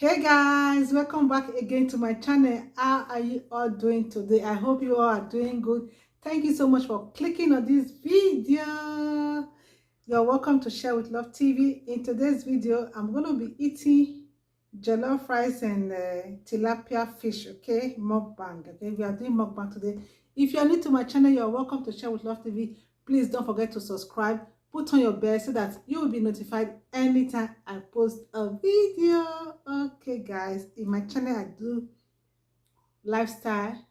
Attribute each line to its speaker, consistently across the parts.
Speaker 1: Hey guys, welcome back again to my channel. How are you all doing today? I hope you all are doing good. Thank you so much for clicking on this video. You're welcome to Share with Love TV. In today's video, I'm going to be eating jollof rice and tilapia fish, okay? Mukbang, okay? We are doing mukbang today. If you are new to my channel, you're welcome to Share with Love TV. Please don't forget to subscribe. Put on your bell so that you will be notified anytime I post a video. Okay, guys, in my channel, I do lifestyle,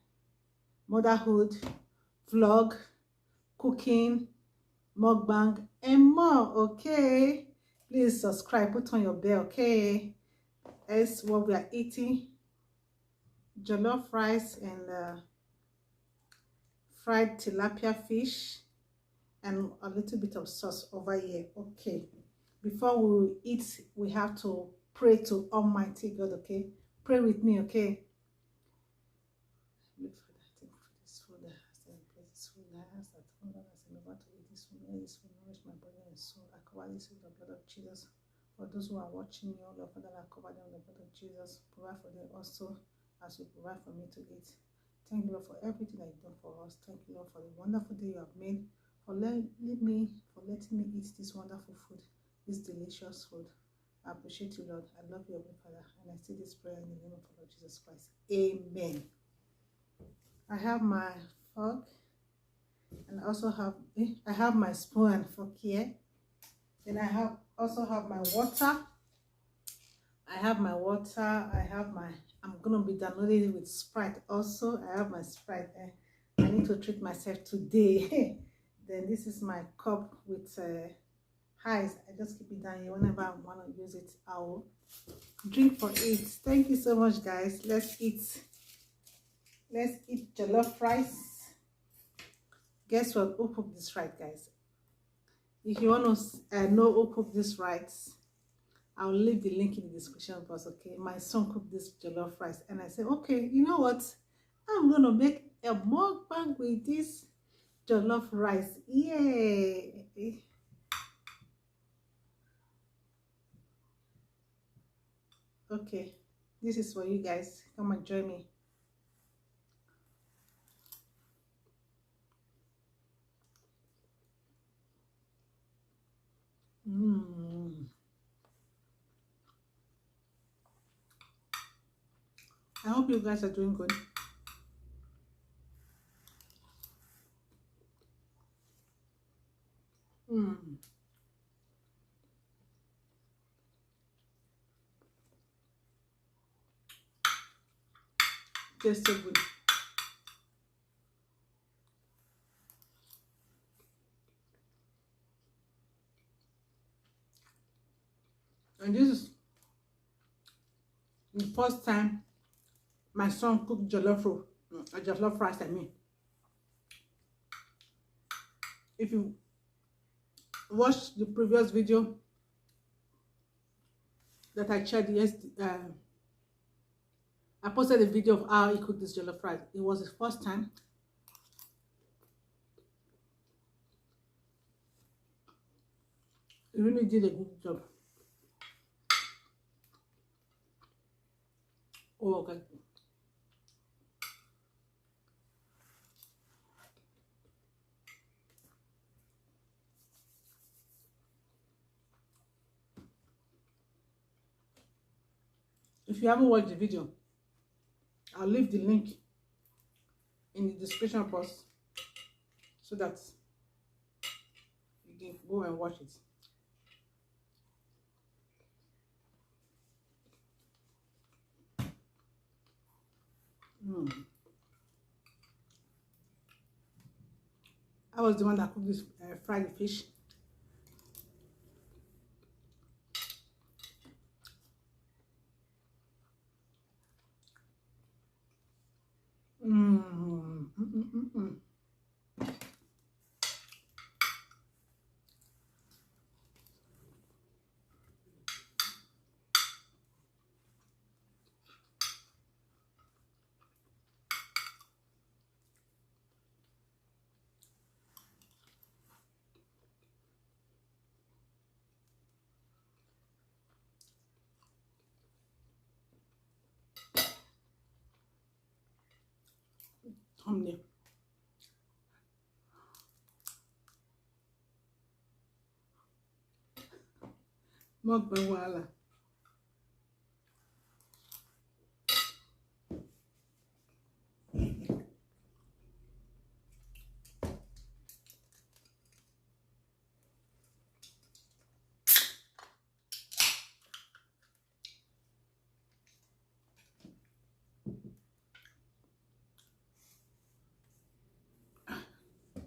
Speaker 1: motherhood, vlog, cooking, mukbang, and more. Okay, please subscribe. Put on your bell. Okay, that's what we are eating: jollof rice and fried tilapia fish, and a little bit of sauce over here. Okay, before we eat, we have to pray to Almighty God. Okay, pray with me. Okay. Look for that thing for this food. I ask that I place this food. I ask that hunger as I'm about to eat this food. May this food nourish my body and soul. I cover this with the blood of Jesus. For those who are watching me, all of Father, I cover them with the blood of Jesus. Provide for them also as you provide for me to eat. Thank you, Lord, for everything that you've done for us. Thank you, Lord, for the wonderful day you have made. For letting me eat this wonderful food, this delicious food. I appreciate you, Lord. I love you, Heavenly Father, and I say this prayer in the name of the Lord Jesus Christ. Amen. I have my fork, and I also have my spoon and fork here. Then I also have my water. I'm gonna be downloading it with Sprite also. I have my Sprite. I need to treat myself today. Then this is my cup with ice. I just keep it down here. Whenever I want to use it, I'll drink for it. Thank you so much, guys. Let's eat jollof rice. Guess what? Who cooked this rice, guys? If you want to know who cooked this rice, I'll leave the link in the description box. Okay, my son cooked this jollof rice, and I said, okay, you know what? I'm gonna make a mukbang with this jollof rice. Yay! Okay, this is for you guys. Come and join me. I hope you guys are doing good. Tastes so good. And this is the first time my son cooked jollof rice. I mean, if you watch the previous video that I shared yesterday, I posted a video of how he cooked this jollof rice. It was his first time. He really did a good job. Oh, okay. If you haven't watched the video, I'll leave the link in the description box so that you can go and watch it. I was the one that cooked this fried fish. thumbnail. Mukbang wala.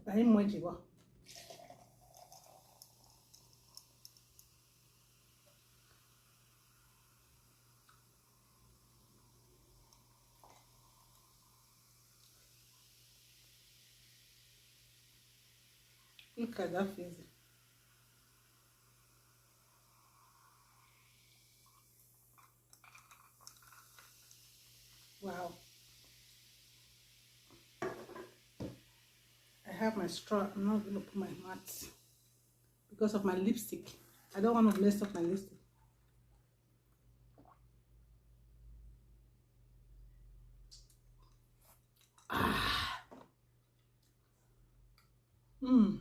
Speaker 1: Aí mãe chegou. Look at that face. Wow. I have my straw. I'm not going to put my mat because of my lipstick. I don't want to mess up my lipstick. Ah. Mmm.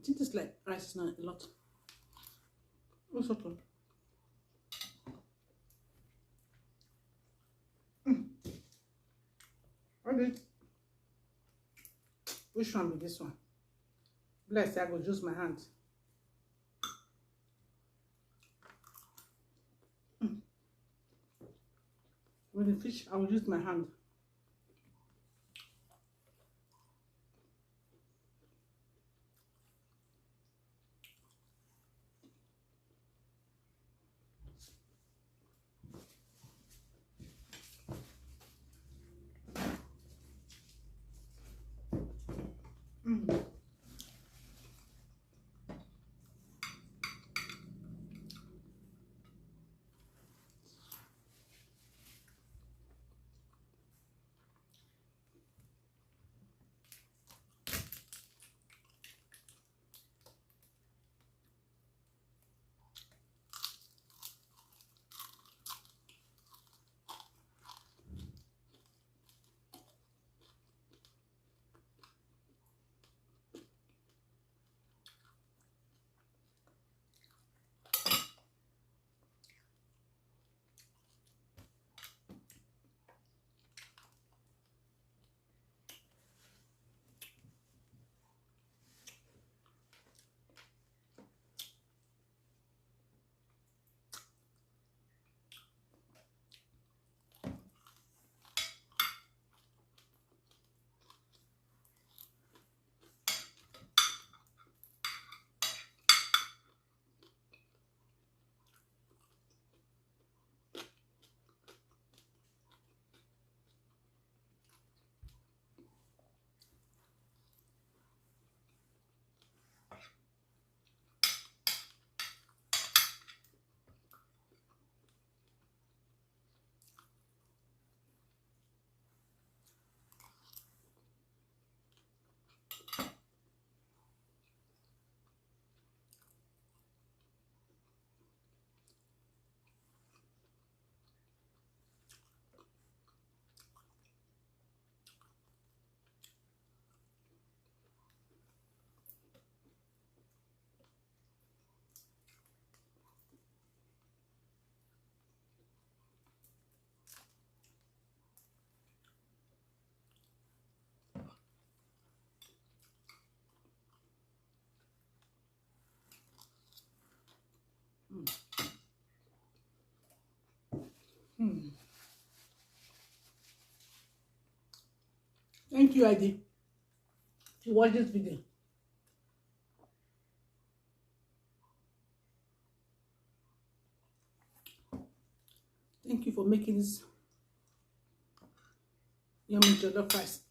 Speaker 1: It is like rice is not a lot. What's up? Okay. Which one be this one? Bless, I will use my hand. With the fish, I will use my hand. Thank you, Adi, to watch this video. Thank you for making this yummy jollof rice.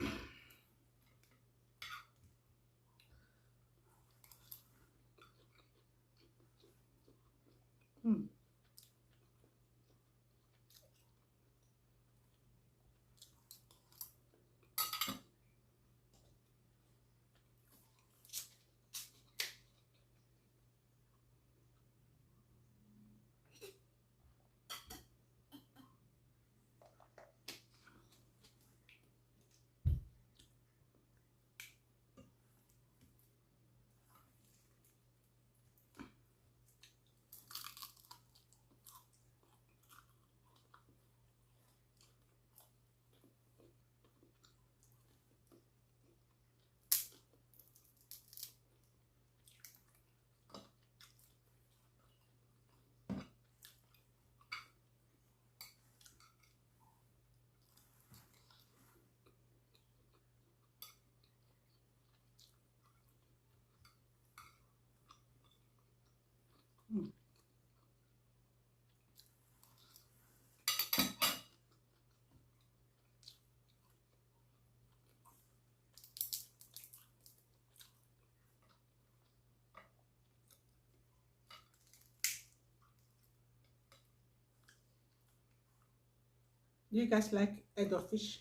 Speaker 1: Do you guys like head of fish?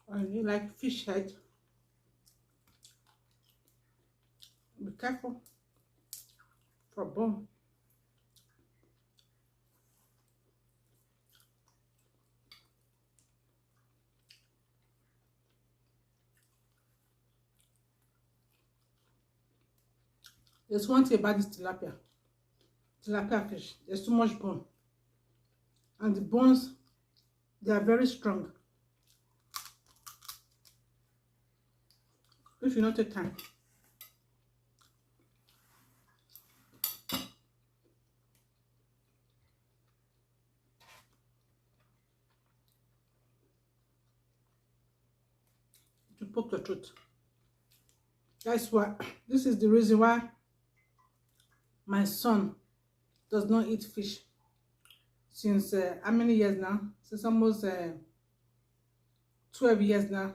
Speaker 1: Or do you like fish head? Be careful for bone. There's one thing about this tilapia fish. There's too much bone, and the bones, they are very strong. If you don't take time, to poke your throat. That's why, this is the reason why my son does not eat fish since how many years now? Since almost 12 years now.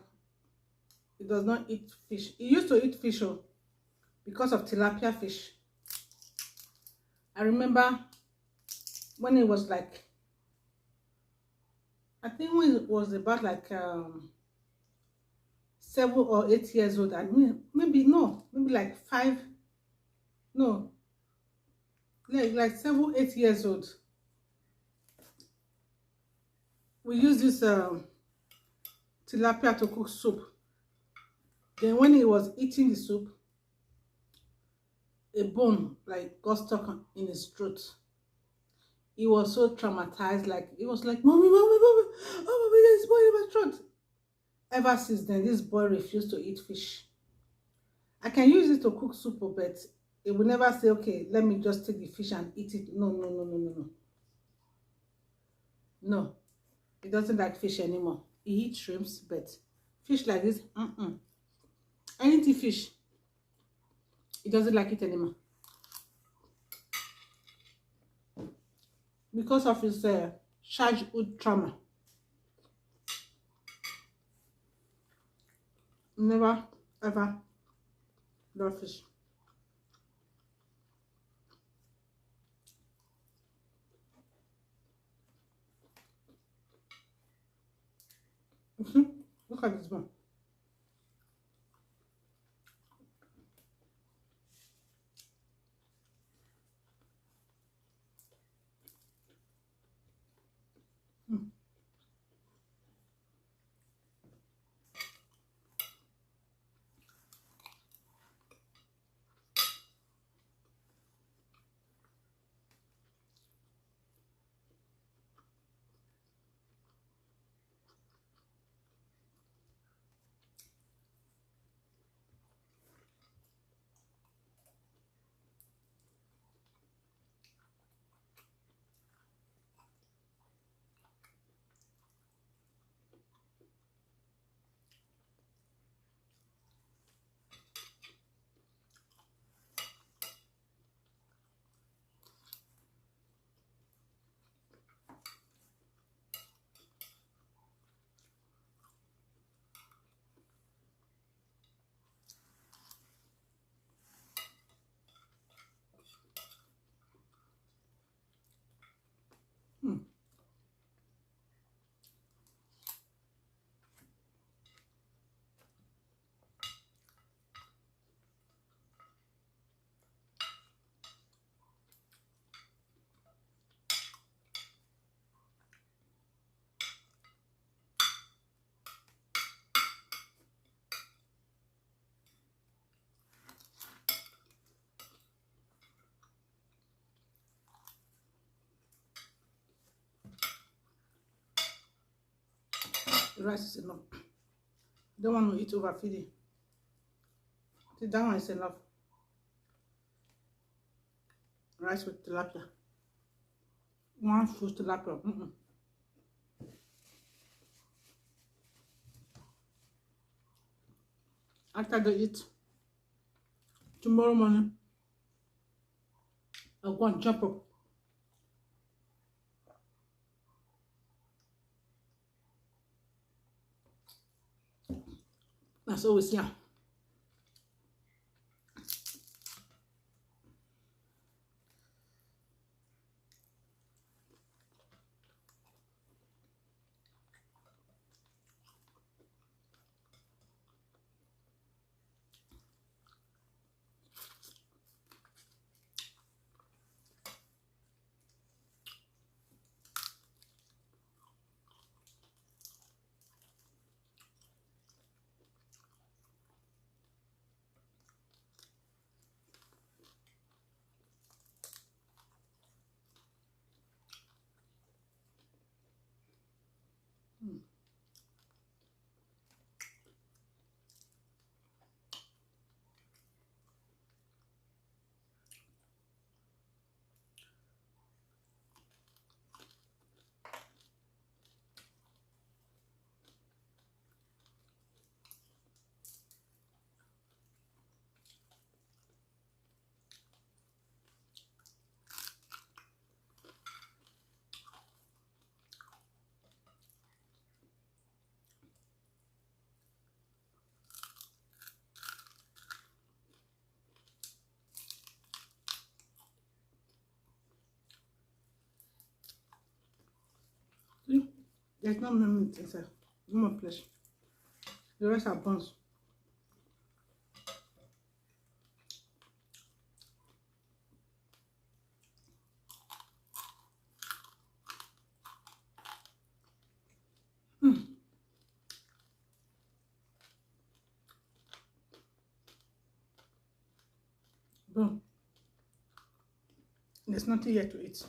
Speaker 1: He does not eat fish. He used to eat fish because of tilapia fish. I remember when he was like, I think when it was about like 7 or 8 years old, I mean, maybe like 5, no, like 7, 8 years old. We use this tilapia to cook soup. Then when he was eating the soup, a bone like got stuck in his throat. He was so traumatized, like he was like, "Mommy, mommy, mommy, oh mommy, there's bone in my throat." Ever since then, this boy refused to eat fish. I can use it to cook soup, but it will never say, "Okay, let me just take the fish and eat it." No, no, no, no, no, no. No, he doesn't like fish anymore. He eats shrimps, but fish like this, anything fish, he doesn't like it anymore. Because of his childhood trauma. Never, ever love fish. Look at this one. The rice is enough. Don't want to eat overfeeding. See, that one is enough. Rice with tilapia. One full tilapia. After they eat, tomorrow morning, I'll go and chop up. That's always here. There's no meat inside. No more flesh. The rest are bones. Bro, there's nothing yet to eat.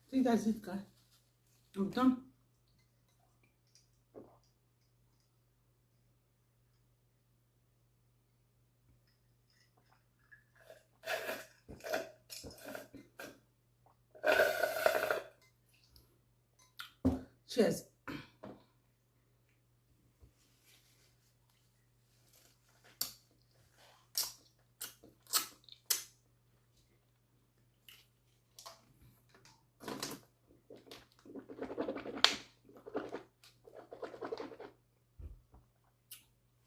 Speaker 1: I think that's it, guys. I'm done. Cheers.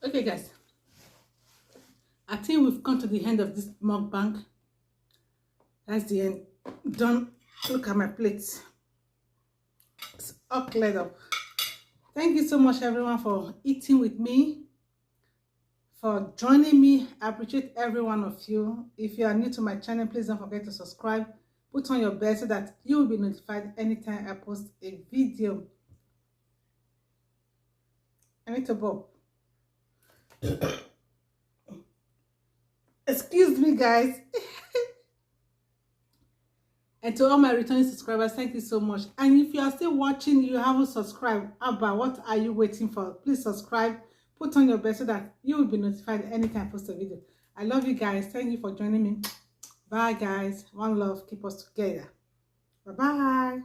Speaker 1: Okay, guys. I think we've come to the end of this mukbang. That's the end. Done. Look at my plates. It's all cleared up. Thank you so much, everyone, for eating with me, for joining me. I appreciate every one of you. If you are new to my channel, please don't forget to subscribe. Put on your bell so that you will be notified anytime I post a video. I need to burp. Excuse me, guys. And to all my returning subscribers, thank you so much. And if you are still watching, you haven't subscribed, Abba, what are you waiting for? Please subscribe. Put on your bell so that you will be notified anytime I post a video. I love you guys. Thank you for joining me. Bye, guys. One love. Keep us together. Bye-bye.